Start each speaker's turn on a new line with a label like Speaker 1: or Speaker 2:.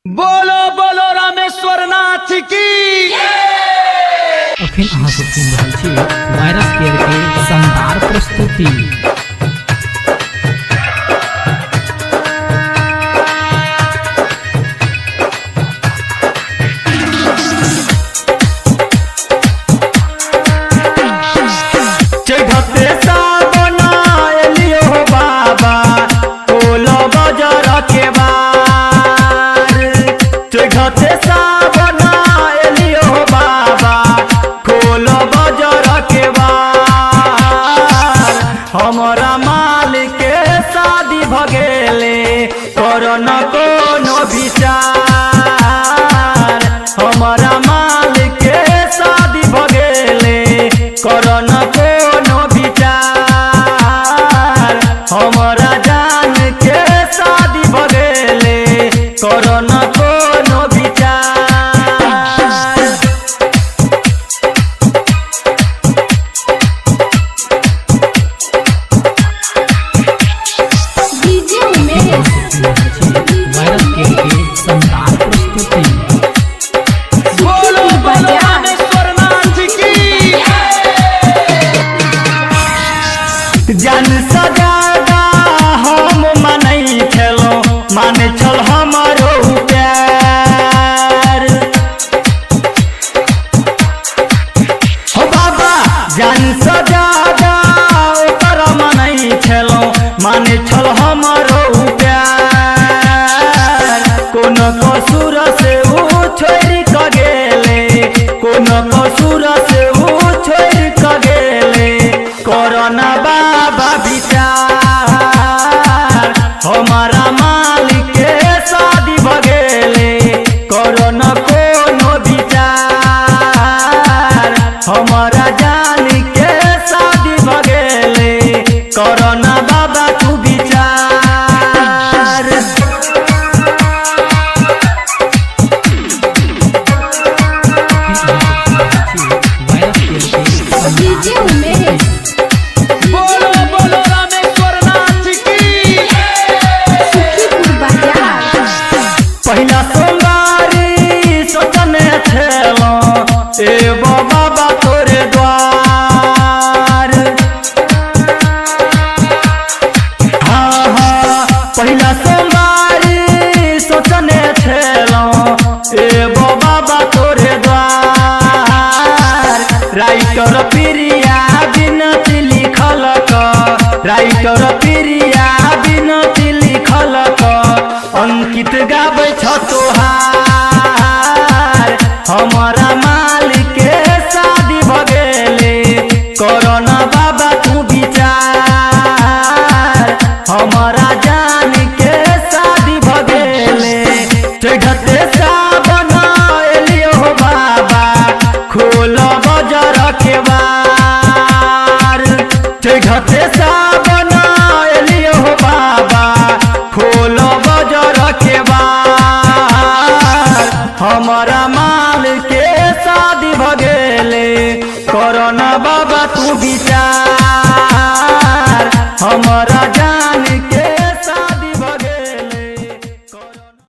Speaker 1: बोलो बोलो रामेश्वर नाथ की।
Speaker 2: अखिन अहाँ सब सुन रहल छी वायरस केयर के शानदार प्रस्तुति।
Speaker 1: हमारा मालिक के शादी भगेले कोरोना कोनो विचार। हमारा मालिक के शादी भगेले कोरोना कोनो विचार। हमारा जान के शादी भगेले कोरोना कोनो विचार। जान सजादा हम मानै छलो माने छल हमारो प्यार। हो बाबा जान सजादा ओकर मानै छलो माने छल हमारो प्यार। कोन कसूर से ऊ छोड़ क गेले, कोन कसूर से ऊ छोड़ क गेले कोरोना बाबा विचार। हमारा मालिक के शादी भगेले कोरोना कोनो विचार। हमारा जान के शादी भगेले कोरोना बाबा तू विचार। बोलो बोलो रामेश्वर नाथ की। पहिला सोमवारी सोचने छलो एगो बाबा तोरे द्वार। हाँ हाँ पहिला सोमवारी सोचने छलो एगो बाबा तोरे द्वार। राइटर प्रिया बिनती लिखल क, राइटर प्रिया बिनती लिखल क अंकित गाबै छ तोहार। हमारा मालिक के शादी भगेले कोरोना बाबा तू विचार। हमारा जान के शादी भगेले चढ़ते सावन एलियो बाबा खोल बजर के बार। चढ़ते सावन एलियो बाबा खोल बजर के बार। हमारा माल के शादी भगेले कोरोना बाबा तू विचार। हमारा जान